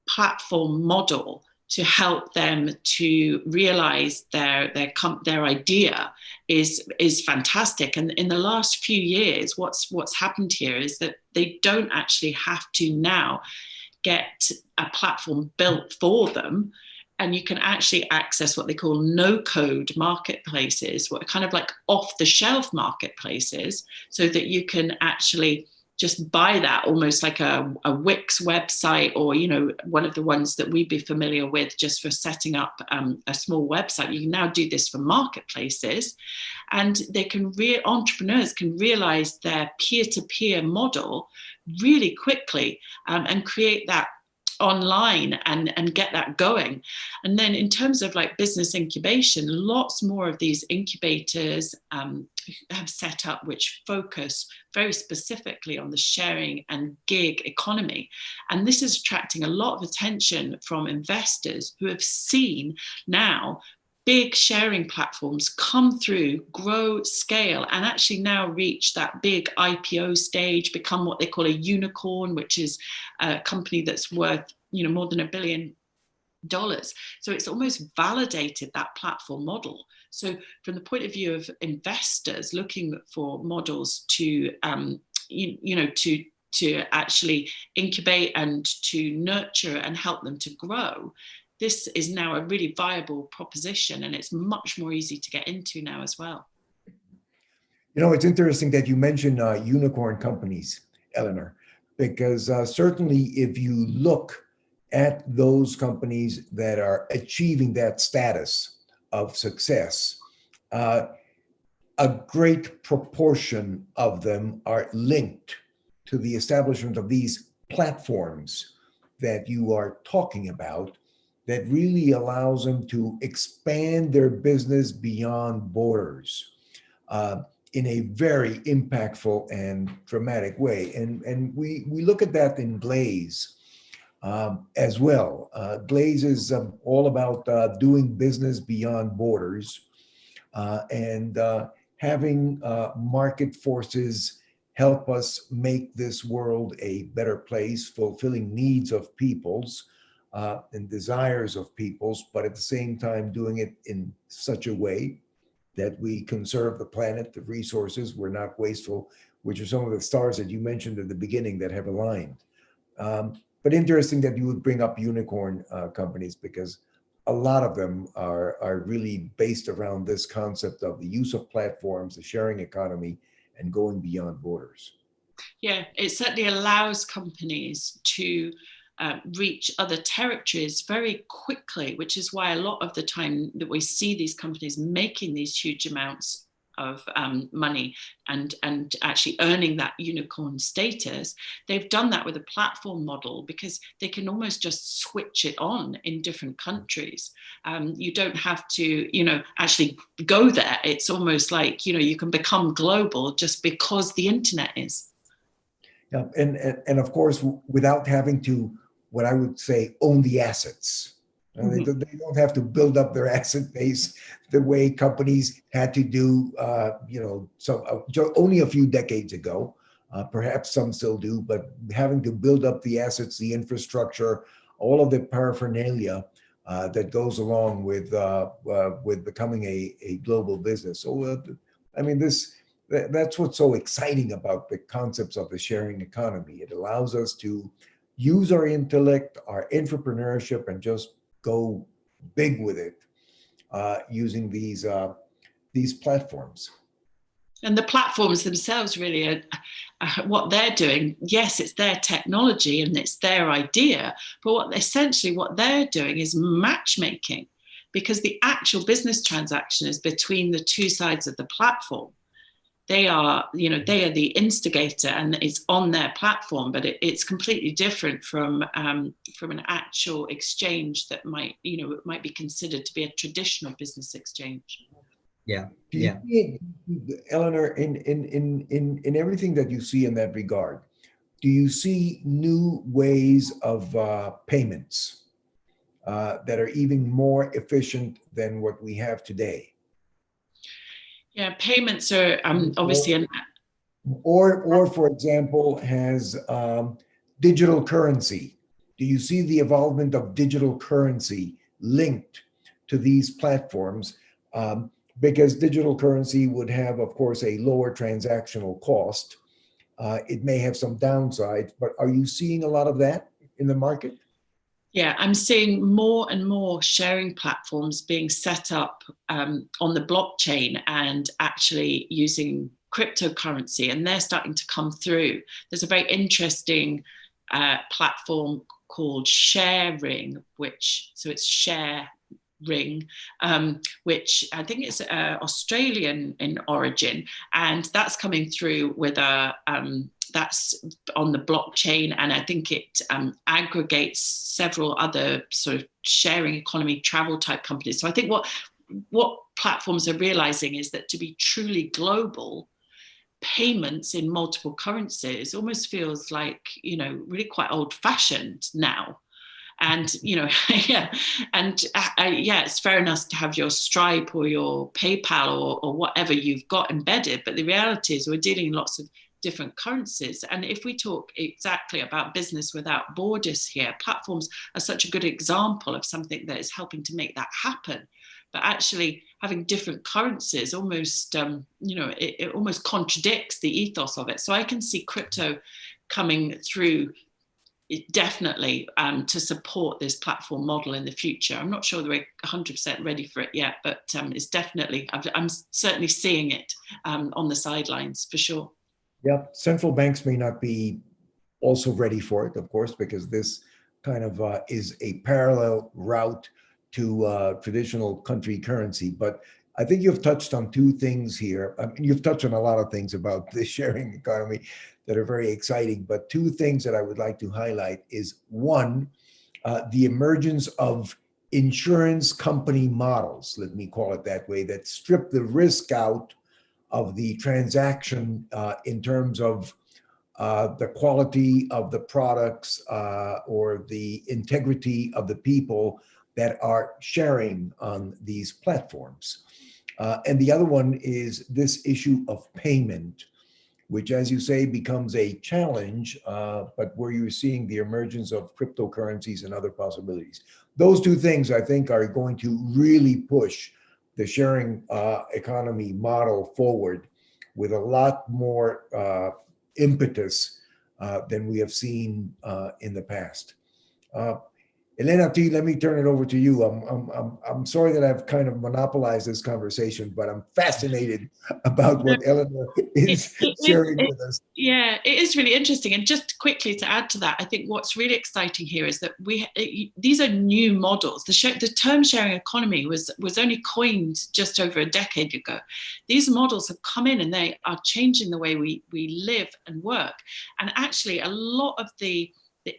[SPEAKER 3] platform model to help them to realize their idea is fantastic. And in the last few years, what's happened here is that they don't actually have to now get a platform built for them. And you can actually access what they call no-code marketplaces, what are kind of like off-the-shelf marketplaces, so that you can actually just buy that, almost like a Wix website, or, you know, one of the ones that we'd be familiar with just for setting up a small website. You can now do this for marketplaces, and entrepreneurs can realize their peer-to-peer model really quickly and create that online and get that going. And then in terms of like business incubation, lots more of these incubators have set up which focus very specifically on the sharing and gig economy. And this is attracting a lot of attention from investors who have seen now big sharing platforms come through, grow, scale, and actually now reach that big IPO stage, become what they call a unicorn, which is a company that's worth, you know, more than $1 billion. So it's almost validated that platform model. So from the point of view of investors looking for models to, to actually incubate and to nurture and help them to grow, this is now a really viable proposition, and it's much more easy to get into now as well.
[SPEAKER 4] You know, it's interesting that you mentioned unicorn companies, Eleanor, because certainly if you look at those companies that are achieving that status of success, a great proportion of them are linked to the establishment of these platforms that you are talking about that really allows them to expand their business beyond borders in a very impactful and dramatic way. And we look at that in Glaze as well. Glaze is all about doing business beyond borders and having market forces help us make this world a better place, fulfilling needs of peoples and desires of peoples, but at the same time doing it in such a way that we conserve the planet, the resources, we're not wasteful, which are some of the stars that you mentioned at the beginning that have aligned. But interesting that you would bring up unicorn companies, because a lot of them are really based around this concept of the use of platforms, the sharing economy, and going beyond borders.
[SPEAKER 3] Yeah, it certainly allows companies to reach other territories very quickly, which is why a lot of the time that we see these companies making these huge amounts of money and actually earning that unicorn status, they've done that with a platform model because they can almost just switch it on in different countries. You don't have to, actually go there. It's almost like, you can become global just because the internet is.
[SPEAKER 4] Yeah, and of course, without having to, what I would say, own the assets. They don't have to build up their asset base the way companies had to do, only a few decades ago. Perhaps some still do, but having to build up the assets, the infrastructure, all of the paraphernalia that goes along with becoming a global business. So, that's what's so exciting about the concepts of the sharing economy. It allows us to use our intellect, our entrepreneurship, and just go big with it using these platforms.
[SPEAKER 3] And the platforms themselves really are what they're doing. Yes, it's their technology and it's their idea, but essentially what they're doing is matchmaking, because the actual business transaction is between the two sides of the platform. They are the instigator and it's on their platform, but it's completely different from an actual exchange that might be considered to be a traditional business exchange.
[SPEAKER 5] Yeah.
[SPEAKER 4] Eleanor, in everything that you see in that regard, do you see new ways of payments that are even more efficient than what we have today?
[SPEAKER 3] Yeah, payments are obviously
[SPEAKER 4] or for example, has digital currency. Do you see the evolvement of digital currency linked to these platforms? Because digital currency would have, of course, a lower transactional cost. It may have some downsides, but are you seeing a lot of that in the market?
[SPEAKER 3] Yeah, I'm seeing more and more sharing platforms being set up on the blockchain and actually using cryptocurrency, and they're starting to come through. There's a very interesting platform called Sharing, it's Sharing, which I think is Australian in origin, and that's coming through with that's on the blockchain, and I think it aggregates several other sort of sharing economy travel type companies. So I think what platforms are realizing is that to be truly global, payments in multiple currencies almost feels like, really quite old fashioned now. And, it's fair enough to have your Stripe or your PayPal or whatever you've got embedded. But the reality is we're dealing in lots of different currencies. And if we talk exactly about business without borders here, platforms are such a good example of something that is helping to make that happen. But actually having different currencies almost, it almost contradicts the ethos of it. So I can see crypto coming through definitely to support this platform model in the future. I'm not sure that we're 100% ready for it yet, but it's definitely, I'm certainly seeing it on the sidelines for sure.
[SPEAKER 4] Yeah, central banks may not be also ready for it, of course, because this kind of is a parallel route to traditional country currency. But I think you've touched on two things here. I mean, you've touched on a lot of things about the sharing economy that are very exciting, but two things that I would like to highlight is one, the emergence of insurance company models, let me call it that way, that strip the risk out of the transaction in terms of the quality of the products or the integrity of the people that are sharing on these platforms. And the other one is this issue of payment, which, as you say, becomes a challenge, but where you're seeing the emergence of cryptocurrencies and other possibilities. Those two things, I think, are going to really push the sharing economy model forward with a lot more impetus than we have seen in the past. Elena T, let me turn it over to you. I'm sorry that I've kind of monopolized this conversation, but I'm fascinated about what Eleanor is sharing with us.
[SPEAKER 3] Yeah, it is really interesting. And just quickly to add to that, I think what's really exciting here is that these are new models. The term sharing economy was only coined just over a decade ago. These models have come in and they are changing the way we live and work. And actually, a lot of the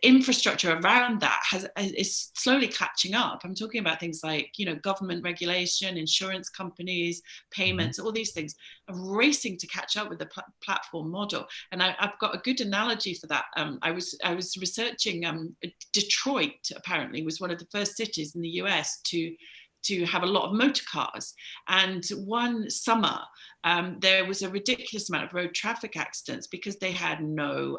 [SPEAKER 3] infrastructure around that is slowly catching up. I'm talking about things like, government regulation, insurance companies, payments, all these things are racing to catch up with the platform model. And I've got a good analogy for that. I was researching Detroit, apparently, was one of the first cities in the US to have a lot of motor cars. And one summer, there was a ridiculous amount of road traffic accidents because they had no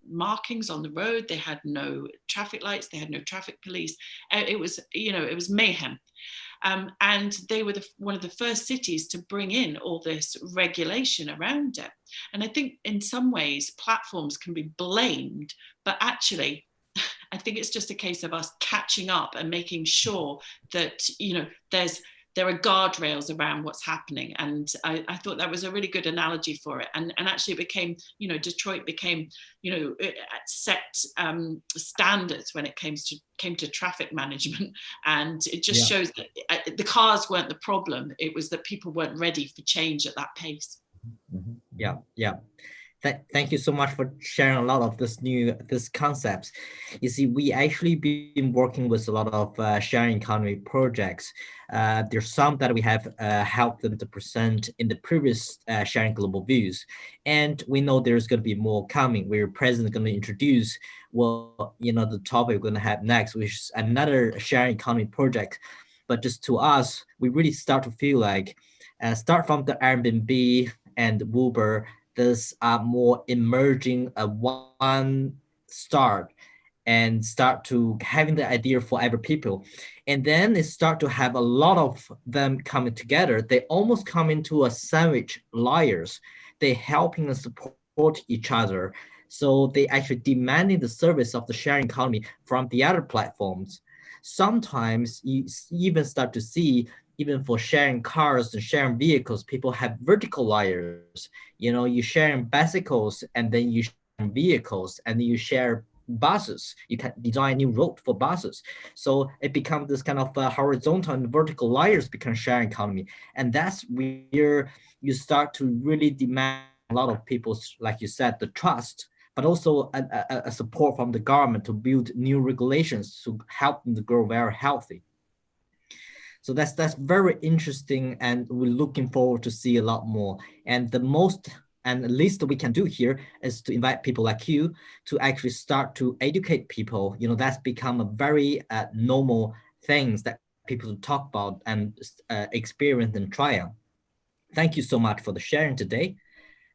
[SPEAKER 3] markings on the road, they had no traffic lights, they had no traffic police. It was mayhem. And they were one of the first cities to bring in all this regulation around it. And I think in some ways platforms can be blamed, but actually I think it's just a case of us catching up and making sure that, there are guardrails around what's happening. And I thought that was a really good analogy for it. And actually it became, Detroit became, set standards when it came to traffic management. And it just shows that the cars weren't the problem. It was that people weren't ready for change at that pace.
[SPEAKER 5] Yeah. Thank you so much for sharing a lot of this concepts. You see, we actually been working with a lot of sharing economy projects. There's some that we have helped them to present in the previous sharing global views, and we know there's going to be more coming. We're presently going to introduce the topic we're going to have next, which is another sharing economy project. But just to us, we really start to feel like start from the Airbnb and Uber. This more emerging one start and start to having the idea for every people. And then it start to have a lot of them coming together. They almost come into a sandwich layers. They helping and support each other. So they actually demanding the service of the sharing economy from the other platforms. Sometimes you even start to see, even for sharing cars and sharing vehicles, people have vertical layers. You sharing bicycles and then you share vehicles and then you share buses. You can design new route for buses. So it becomes this kind of horizontal and vertical layers become sharing economy. And that's where you start to really demand a lot of people's, like you said, the trust, but also a support from the government to build new regulations to help them to grow very healthy. So that's very interesting, and we're looking forward to see a lot more. And the most and least we can do here is to invite people like you to actually start to educate people. That's become a very normal things that people talk about and experience and try on. Thank you so much for the sharing today.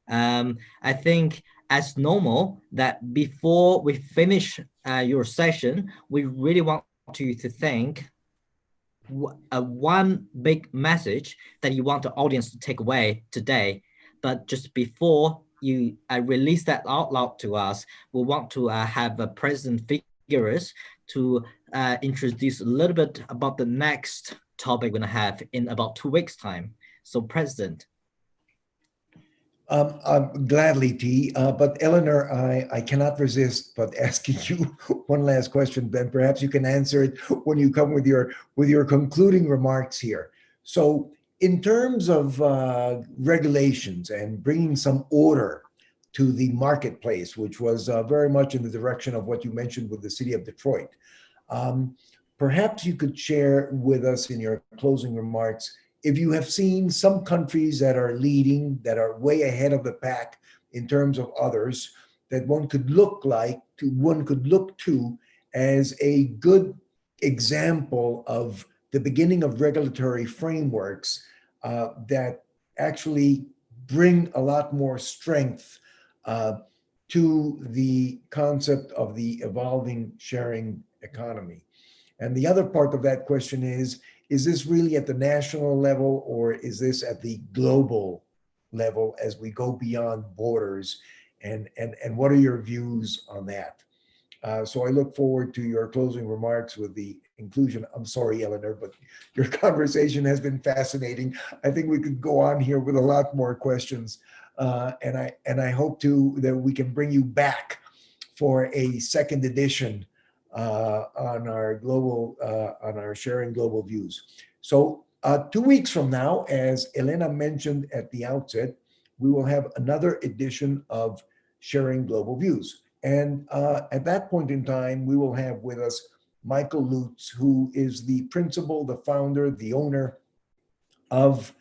[SPEAKER 5] I think as normal that before we finish your session, we really want you to think one big message that you want the audience to take away today. But just before you release that out loud to us, we want to have a President Figueres to introduce a little bit about the next topic we're going to have in about 2 weeks' time. So, President.
[SPEAKER 4] Gladly, T. But Eleanor, I cannot resist but asking you one last question, Ben. Perhaps you can answer it when you come with your concluding remarks here. So, in terms of regulations and bringing some order to the marketplace, which was very much in the direction of what you mentioned with the city of Detroit, perhaps you could share with us in your closing remarks if you have seen some countries that are leading, that are way ahead of the pack in terms of others, that one could look to as a good example of the beginning of regulatory frameworks that actually bring a lot more strength to the concept of the evolving sharing economy. And the other part of that question is this really at the national level, or is this at the global level as we go beyond borders? And what are your views on that? So I look forward to your closing remarks with the inclusion. I'm sorry, Eleanor, but your conversation has been fascinating. I think we could go on here with a lot more questions. And I hope that we can bring you back for a second edition on our sharing global views. So 2 weeks from now, as Elena mentioned at the outset, we will have another edition of Sharing Global Views. And at that point in time, we will have with us Michael Lutz, who is the principal, the founder, the owner of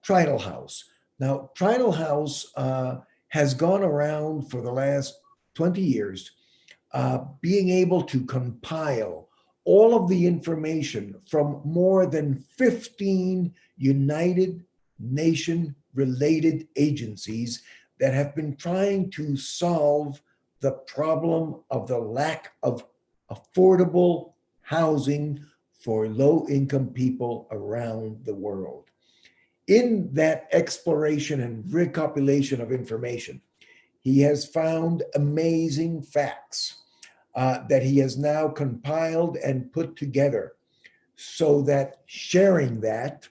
[SPEAKER 4] Trial House. Now, Trial House has gone around for the last 20 years, being able to compile all of the information from more than 15 United Nations related agencies that have been trying to solve the problem of the lack of affordable housing for low-income people around the world. In that exploration and recompilation of information, he has found amazing facts that he has now compiled and put together so that sharing that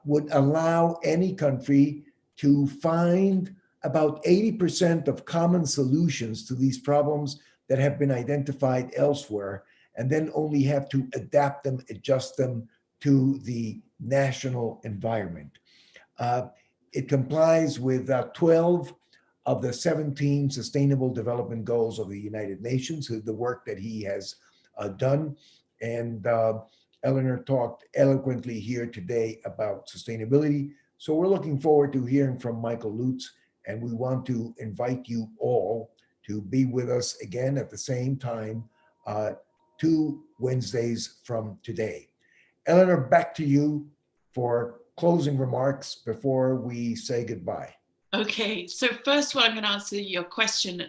[SPEAKER 4] would allow any country to find about 80% of common solutions to these problems that have been identified elsewhere, and then only have to adapt them, adjust them to the national environment. It complies with 12 of the 17 Sustainable Development Goals of the United Nations, the work that he has done. And Eleanor talked eloquently here today about sustainability. So we're looking forward to hearing from Michael Lutz, and we want to invite you all to be with us again at the same time, 2 Wednesdays from today. Eleanor, back to you for closing remarks before we say goodbye.
[SPEAKER 3] Okay, so first of all, I'm going to answer your question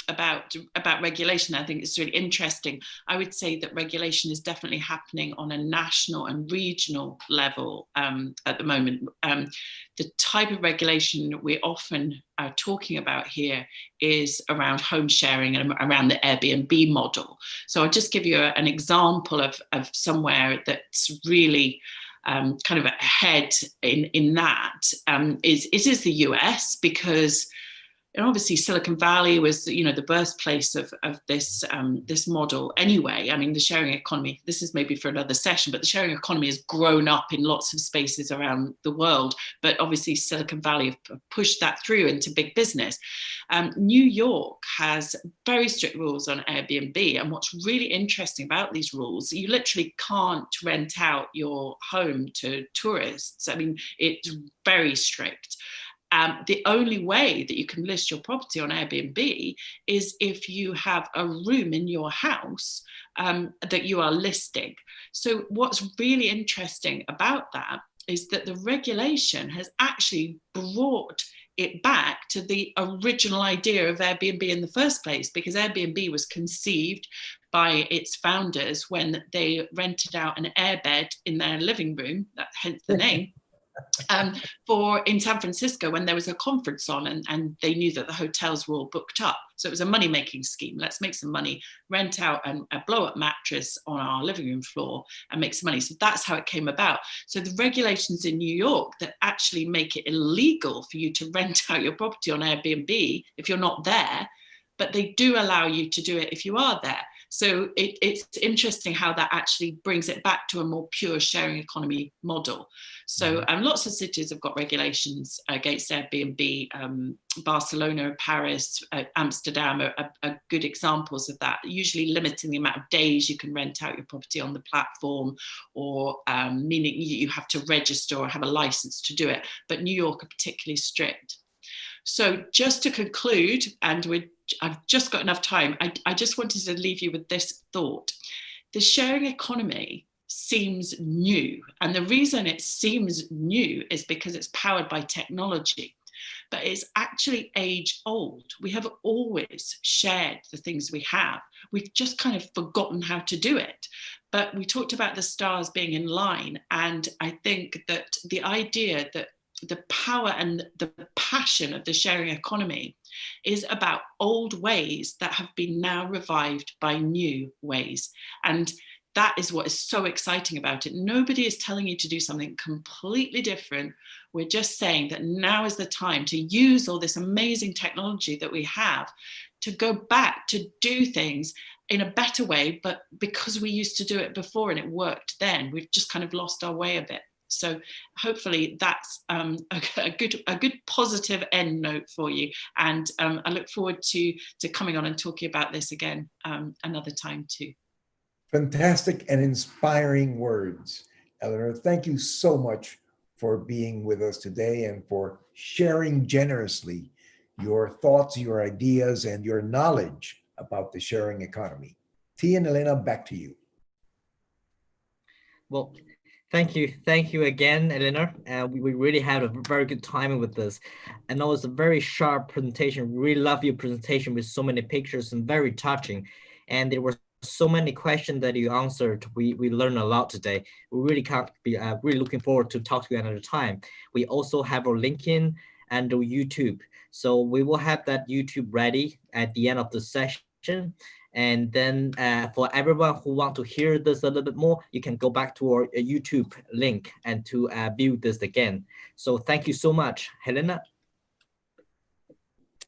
[SPEAKER 3] about regulation. I think it's really interesting. I would say that regulation is definitely happening on a national and regional level at the moment. The type of regulation we often are talking about here is around home sharing and around the Airbnb model. So I'll just give you an example of somewhere that's really kind of ahead in that is the US, because obviously Silicon Valley was, the birthplace of this model anyway. I mean, the sharing economy, this is maybe for another session, but the sharing economy has grown up in lots of spaces around the world. But obviously Silicon Valley have pushed that through into big business. New York has very strict rules on Airbnb. And what's really interesting about these rules, you literally can't rent out your home to tourists. I mean, it's very strict. The only way that you can list your property on Airbnb is if you have a room in your house that you are listing. So what's really interesting about that is that the regulation has actually brought it back to the original idea of Airbnb in the first place, because Airbnb was conceived by its founders when they rented out an airbed in their living room, hence the name. In San Francisco, when there was a conference on and they knew that the hotels were all booked up. So it was a money-making scheme. Let's make some money, rent out a blow-up mattress on our living room floor and make some money. So that's how it came about. So the regulations in New York that actually make it illegal for you to rent out your property on Airbnb if you're not there, but they do allow you to do it if you are there. So it's interesting how that actually brings it back to a more pure sharing economy model. So lots of cities have got regulations against Airbnb. Barcelona, Paris, Amsterdam are good examples of that, usually limiting the amount of days you can rent out your property on the platform, or meaning you have to register or have a license to do it. But New York are particularly strict. So just to conclude, and I've just got enough time, I just wanted to leave you with this thought. The sharing economy seems new. And the reason it seems new is because it's powered by technology, but it's actually age old. We have always shared the things we have. We've just kind of forgotten how to do it. But we talked about the stars being in line. And I think that the idea that the power and the passion of the sharing economy is about old ways that have been now revived by new ways. And that is what is so exciting about it. Nobody is telling you to do something completely different. We're just saying that now is the time to use all this amazing technology that we have to go back to do things in a better way, but because we used to do it before and it worked then, we've just kind of lost our way a bit. So hopefully that's a good positive end note for you. And I look forward to coming on and talking about this again another time too.
[SPEAKER 4] Fantastic and inspiring words, Eleanor. Thank you so much for being with us today and for sharing generously your thoughts, your ideas, and your knowledge about the sharing economy. T and Elena, back to you.
[SPEAKER 5] Well, thank you again, Eleanor. We really had a very good time with this. And it was a very sharp presentation. Really love your presentation with so many pictures and very touching. And there were so many questions that you answered. We learned a lot today. We really can't be really looking forward to talk to you another time. We also have our LinkedIn and our YouTube. So we will have that YouTube ready at the end of the session. And then for everyone who want to hear this a little bit more, you can go back to our YouTube link and to view this again. So thank you so much, Helena.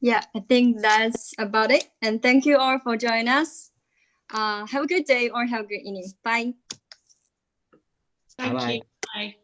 [SPEAKER 1] Yeah, I think that's about it. And thank you all for joining us. Have a good day or have a good evening. Bye.
[SPEAKER 3] Thank
[SPEAKER 5] Bye-bye.
[SPEAKER 3] you. Bye.